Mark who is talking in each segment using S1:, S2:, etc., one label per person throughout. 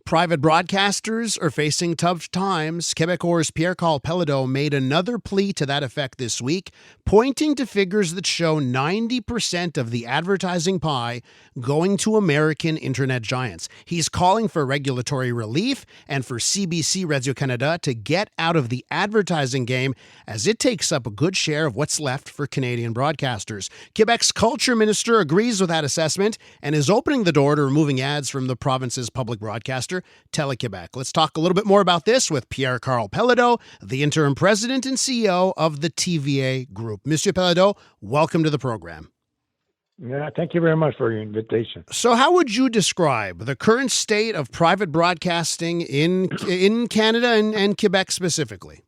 S1: Private broadcasters are facing tough times. Quebecor's Pierre Karl Péladeau made another plea to that effect this week, pointing to figures that show 90% of the advertising pie going to American internet giants. He's calling for regulatory relief and for CBC Radio-Canada to get out of the advertising game as it takes up a good share of what's left for Canadian broadcasters. Quebec's culture minister agrees with that assessment and is opening the door to removing ads from the province's public broadcaster, Télé-Québec. Let's talk a little bit more about this with Pierre Karl Péladeau, the interim president and CEO of the TVA Group. Monsieur Péladeau, welcome to the program.
S2: Yeah, thank you very much for your invitation.
S1: So how would you describe the current state of private broadcasting in Canada and Quebec specifically?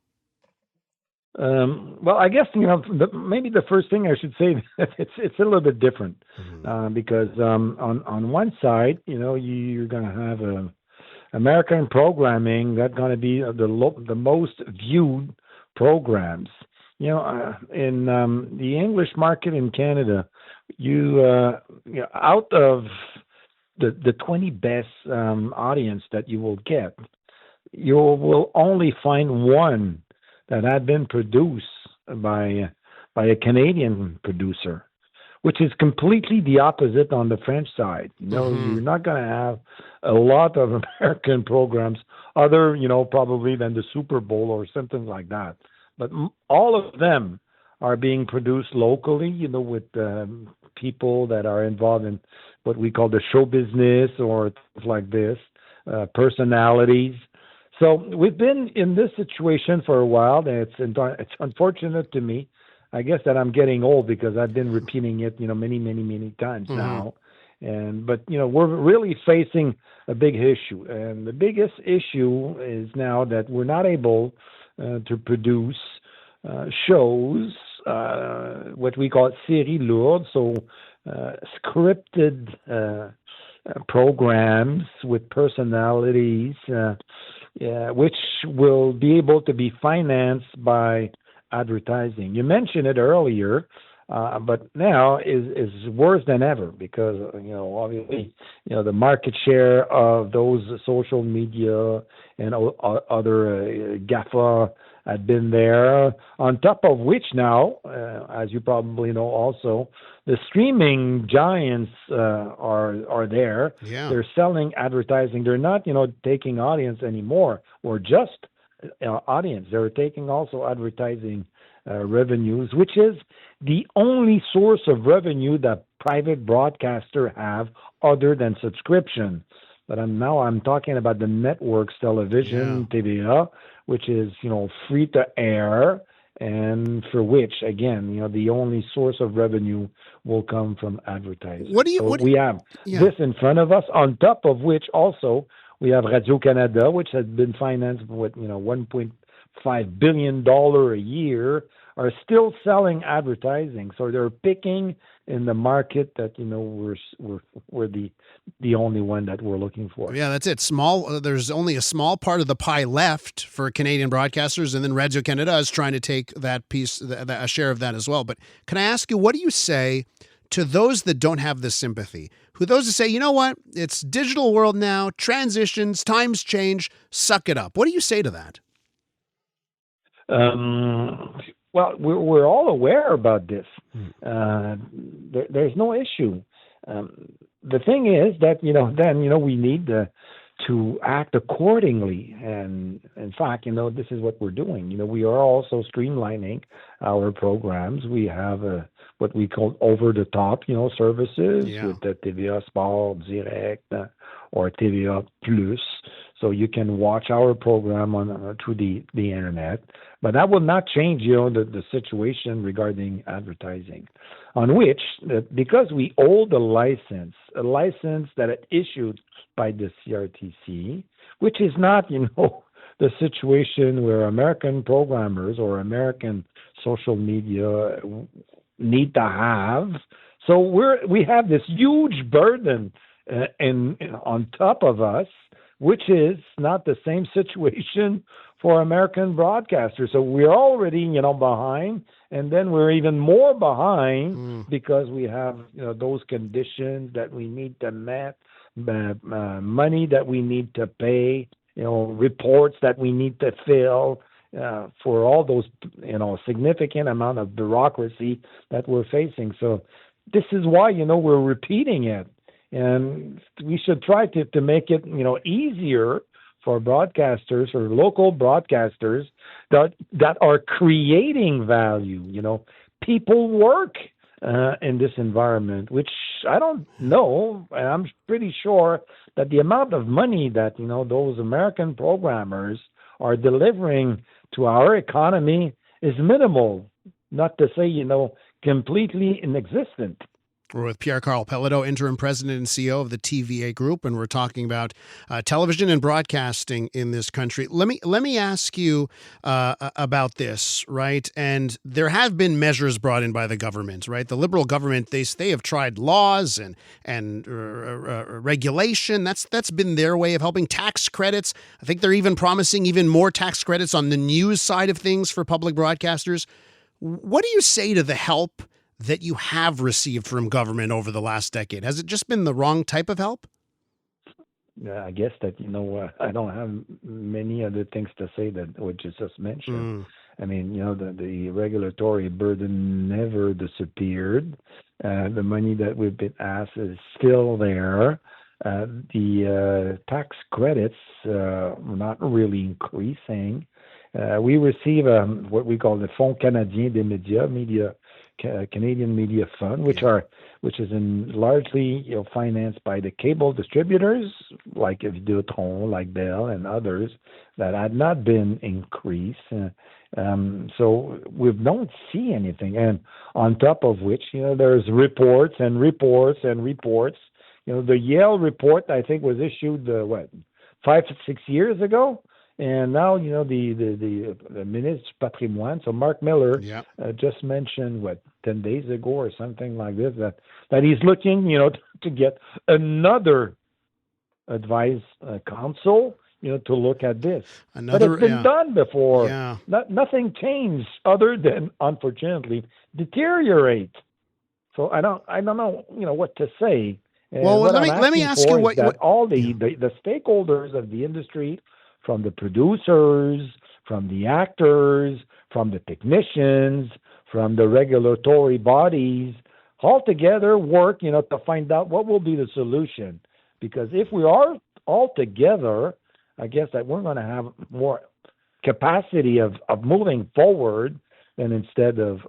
S2: Well, I guess, maybe the first thing I should say, it's a little bit different because on one side, you're going to have American programming that's going to be the most viewed programs. In the English market in Canada, out of the 20 best audience that you will get, you will only find one that had been produced by a Canadian producer, which is completely the opposite on the French side. You're not going to have a lot of American programs other, probably than the Super Bowl or something like that. But all of them are being produced locally, with people that are involved in what we call the show business or things like this, personalities. So we've been in this situation for a while, and it's unfortunate to me. I guess that I'm getting old because I've been repeating it, many times now. But we're really facing a big issue, and the biggest issue is now that we're not able to produce shows, what we call séries lourdes, so scripted programs with personalities, which will be able to be financed by advertising. You mentioned it earlier, but now is worse than ever because obviously the market share of those social media and other GAFA had been there. On top of which now, as you probably know, also the streaming giants are there.
S1: Yeah.
S2: They're selling advertising. They're not taking audience anymore or just audience. They're taking also advertising revenues, which is the only source of revenue that private broadcasters have other than subscription. But I'm talking about the networks, television, TVA, which is free to air, and for which again the only source of revenue will come from advertising. We have this in front of us. On top of which also we have Radio-Canada, which has been financed with $1.5 billion a year, are still selling advertising. So they're picking in the market that we're the only one that we're looking for.
S1: Yeah, that's it. There's only a small part of the pie left for Canadian broadcasters, and then Radio-Canada is trying to take that piece, a share of that as well. But can I ask you, what do you say to those that don't have this sympathy? Those that say, you know what, it's digital world now, transitions, times change, suck it up. What do you say to that?
S2: Well, we're all aware about this. There's no issue. The thing is that we need to act accordingly, and in fact, this is what we're doing. We are also streamlining our programs. We have what we call over-the-top, services with the TVA Sport Direct or TVA Plus. So you can watch our program through the internet, but that will not change, the situation regarding advertising, on which because we hold a license that is issued by the CRTC, which is not, the situation where American programmers or American social media need to have. So we have this huge burden on top of us, which is not the same situation for American broadcasters. So we're already, behind, and then we're even more behind because we have, those conditions that we need to money that we need to pay, reports that we need to fill, for all those, significant amount of bureaucracy that we're facing. So this is why, we're repeating it. And we should try to make it, easier for broadcasters or local broadcasters that are creating value. People work in this environment, which I don't know. I'm pretty sure that the amount of money that those American programmers are delivering to our economy is minimal, not to say completely inexistent.
S1: We're with Pierre Karl Péladeau, interim president and CEO of the TVA Group, and we're talking about television and broadcasting in this country. Let me ask you about this, right? And there have been measures brought in by the government, right? The Liberal government, they have tried laws and regulation. That's been their way of helping. Tax credits. I think they're even promising even more tax credits on the news side of things for public broadcasters. What do you say to the help that you have received from government over the last decade? Has it just been the wrong type of help?
S2: I guess that, I don't have many other things to say than what you just mentioned. I mean, the regulatory burden never disappeared. The money that we've been asked is still there. The tax credits are not really increasing. We receive what we call the Fonds Canadien des Médias, Canadian Media Fund, which is largely financed by the cable distributors like Videotron, like Bell, and others that had not been increased. So we don't see anything. And on top of which, there's reports and reports and reports. The Yale report, I think, was issued 5 to 6 years ago. And now, the Ministre du Patrimoine, so Mark Miller, just mentioned, 10 days ago or something like this, that he's looking, to get another advice council, to look at this. But it's been done before.
S1: Yeah.
S2: Nothing changed other than, unfortunately, deteriorate. So I don't know, what to say. And
S1: well, let me ask you what
S2: all the stakeholders of the industry, from the producers, from the actors, from the technicians, from the regulatory bodies, all together work, to find out what will be the solution. Because if we are all together, I guess that we're going to have more capacity of moving forward than instead of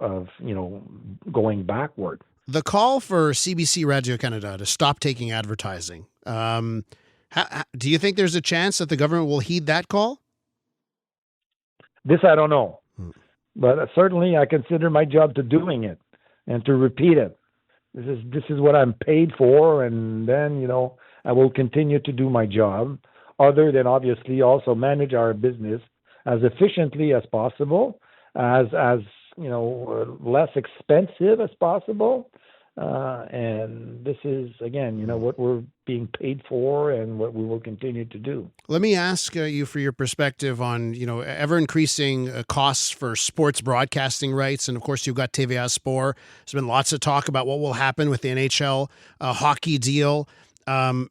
S2: going backward.
S1: The call for CBC Radio-Canada to stop taking advertising, do you think there's a chance that the government will heed that call?
S2: This I don't know. But certainly I consider my job to doing it and to repeat it. This is what I'm paid for, and then, I will continue to do my job, other than obviously also manage our business as efficiently as possible, as less expensive as possible. And this is, again, what we're being paid for and what we will continue to do.
S1: Let me ask you for your perspective on, ever increasing costs for sports broadcasting rights. And of course, you've got TVA Sport. There's been lots of talk about what will happen with the NHL hockey deal. Do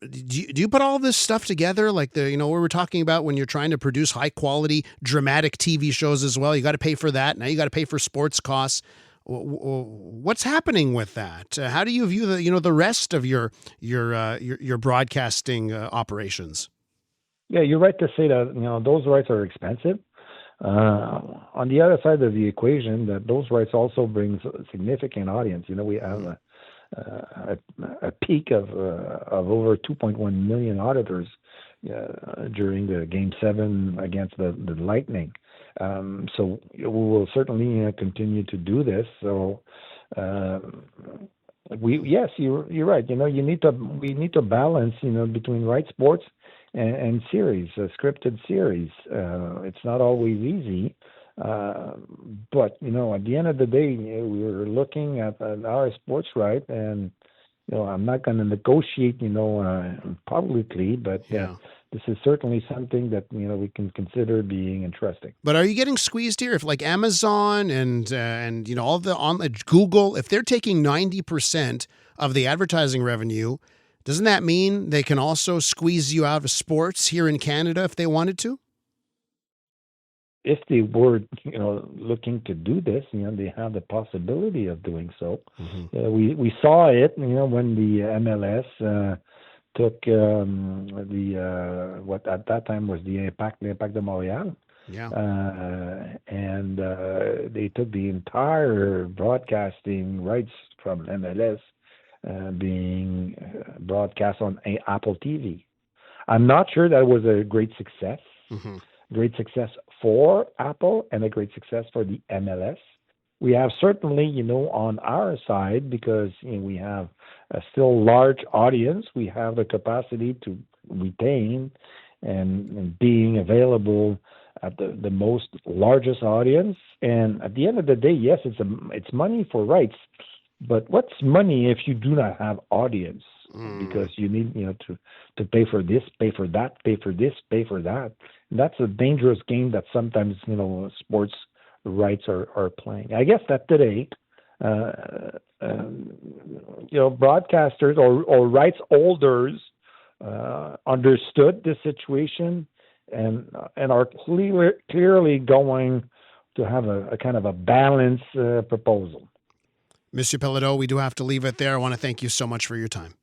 S1: you put all this stuff together? Like what we're talking about when you're trying to produce high quality, dramatic TV shows as well. You got to pay for that. Now you got to pay for sports costs. What's happening with that? How do you view the rest of your broadcasting operations?
S2: Yeah, you're right to say that those rights are expensive. On the other side of the equation, that those rights also brings a significant audience. We have a peak of over 2.1 million auditors during the Game 7 against the Lightning. So we will certainly continue to do this. So yes, you're right. We need to balance between right sports and series, scripted series. It's not always easy, but at the end of the day, we're looking at our sports right, and I'm not going to negotiate publicly, but this is certainly something that we can consider being interesting.
S1: But are you getting squeezed here? If like Amazon and all the online Google, if they're taking 90% of the advertising revenue, Doesn't that mean they can also squeeze you out of sports here in Canada if they wanted to?
S2: If they were, looking to do this, they have the possibility of doing so.
S1: Mm-hmm.
S2: We saw it, when the MLS took what at that time was the Impact de Montreal.
S1: Yeah.
S2: And they took the entire broadcasting rights from MLS being broadcast on Apple TV. I'm not sure that was a great success.
S1: Mm-hmm.
S2: Great success for Apple and a great success for the MLS. We have certainly, on our side, because we have a still large audience, we have the capacity to retain and being available at the most largest audience. And at the end of the day, yes, it's money for rights, but what's money if you do not have audience? Because you need, to pay for this, pay for that, pay for this, pay for that. And that's a dangerous game that sometimes, sports rights are playing. I guess that today, broadcasters or rights holders understood the situation and are clearly going to have a kind of a balanced proposal.
S1: Monsieur Péladeau, we do have to leave it there. I want to thank you so much for your time.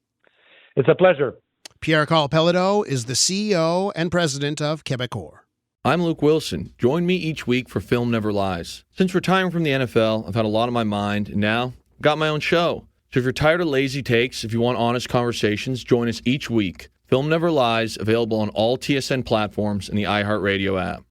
S2: It's a pleasure.
S1: Pierre Karl Péladeau is the CEO and president of Quebecor.
S3: I'm Luke Wilson. Join me each week for Film Never Lies. Since retiring from the NFL, I've had a lot on my mind, and now I've got my own show. So if you're tired of lazy takes, if you want honest conversations, join us each week. Film Never Lies, available on all TSN platforms and the iHeartRadio app.